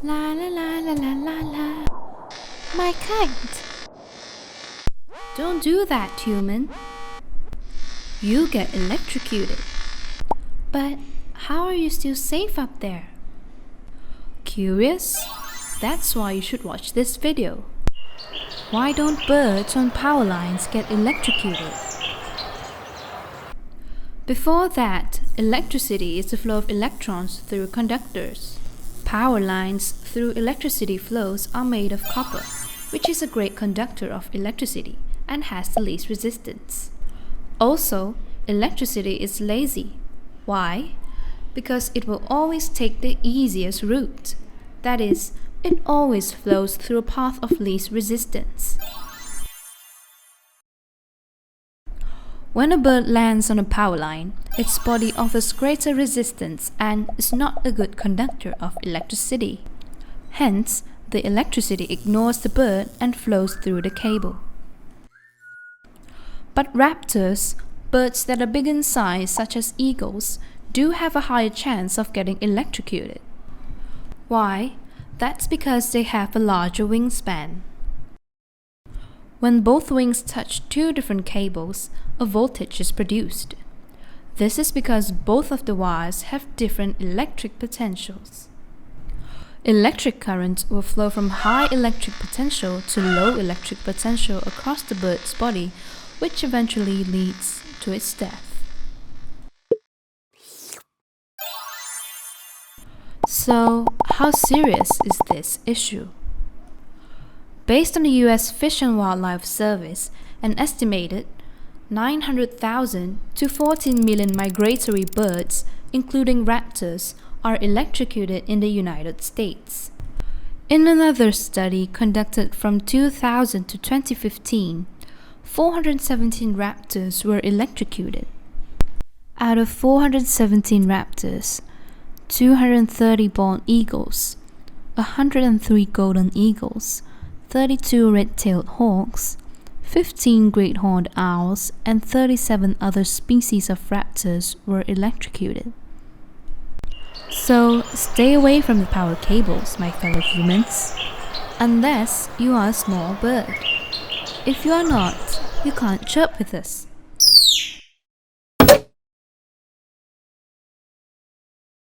La la la la la la la. My kite. Don't do that, human. You get electrocuted. But how are you still safe up there? Curious? That's why you should watch this video. Why don't birds on power lines get electrocuted? Before that, electricity is the flow of electrons through conductors. Power lines through electricity flows are made of copper, which is a great conductor of electricity and has the least resistance. Also, electricity is lazy. Why? Because it will always take the easiest route. That is, it always flows through a path of least resistance. When a bird lands on a power line, its body offers greater resistance and is not a good conductor of electricity. Hence, the electricity ignores the bird and flows through the cable. But raptors, birds that are big in size such as eagles, do have a higher chance of getting electrocuted. Why? That's because they have a larger wingspan. When both wings touch two different cables, a voltage is produced. This is because both of the wires have different electric potentials. Electric current will flow from high electric potential to low electric potential across the bird's body, which eventually leads to its death. So, how serious is this issue? Based on the US Fish and Wildlife Service, an estimated 900,000 to 14 million migratory birds, including raptors, are electrocuted in the United States. In another study conducted from 2000 to 2015, 417 raptors were electrocuted. Out of 417 raptors, 230 bald eagles, 103 golden eagles, 32 red-tailed hawks, 15 great horned owls, and 37 other species of raptors were electrocuted. So stay away from the power cables, my fellow humans, unless you are a small bird. If you are not, you can't chirp with us.